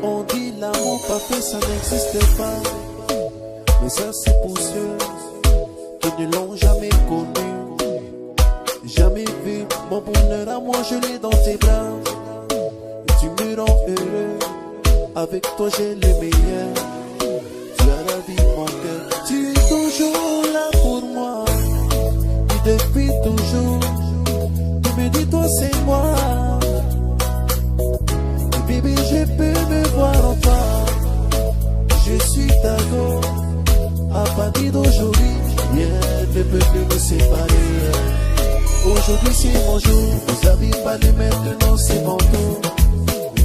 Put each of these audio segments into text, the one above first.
On dit l'amour parfait, ça n'existe pas. Mais ça c'est pour ceux qui ne l'ont jamais connu. Jamais vu mon bonheur à moi, je l'ai dans tes bras. Et tu me rends heureux, avec toi j'ai le meilleur. Tu as la vie mon cœur, tu es toujours là pour moi. Et depuis toujours, tu me dis toi c'est moi. Et bébé je peux me voir en toi. Je suis ta go. À partir d'aujourd'hui, rien ne peut plus me séparer. Aujourd'hui c'est mon jour, vous avez pas de maintenant c'est mon tour.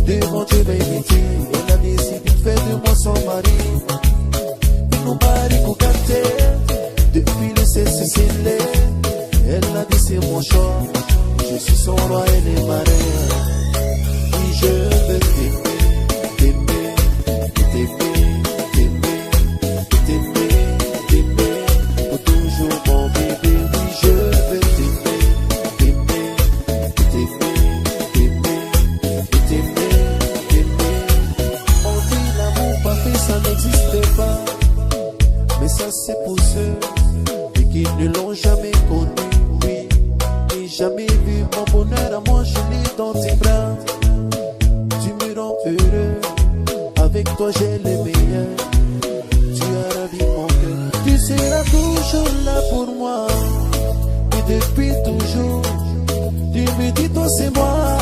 Devant Dieu béni, elle a décidé de faire de moi son mari. Nous mari cocaté, depuis le CCCL. Elle a dit c'est mon choix, je suis son roi et les marins. Oui je veux t'aimer, t'aimer, t'aimer. Ça c'est pour ceux qui ne l'ont jamais connu, oui. N'ai jamais vu mon bonheur à moi, je l'ai dans tes bras. Tu me rends heureux, avec toi j'ai le meilleur. Tu as ravi mon cœur, tu seras toujours là pour moi. Et depuis toujours, tu me dis toi c'est moi.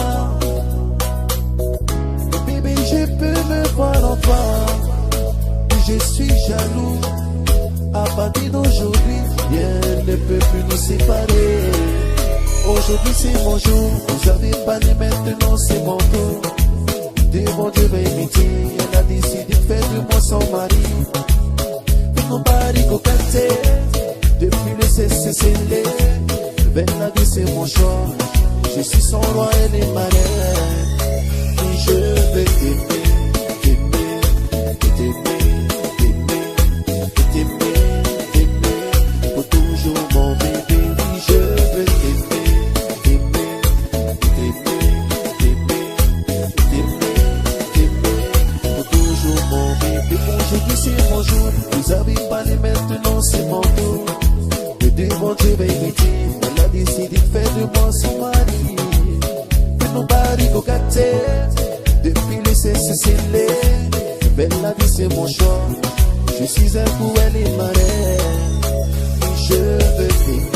Et bébé je peux me voir en toi. Je suis jaloux. À partir d'aujourd'hui, rien ne peut plus nous séparer. Aujourd'hui c'est mon jour, vous avez pas les maintenant c'est mon tour. Devant Dieu béni, elle a décidé de faire de moi son mari. Nous mari cocaté, depuis le CCCL. Ben la vie c'est mon choix, je suis son roi et les marins. Et je veux t'aimer, t'aimer, t'aimer. Vous avez pas les maintenant c'est mon tour. Et devant Dieu baby, elle a décidé de faire de moi son mari. Mais nos paris cocaté, depuis le CCCL. Belle la vie c'est mon choix, je suis un fou elle est marraine. Et je veux t'aimer.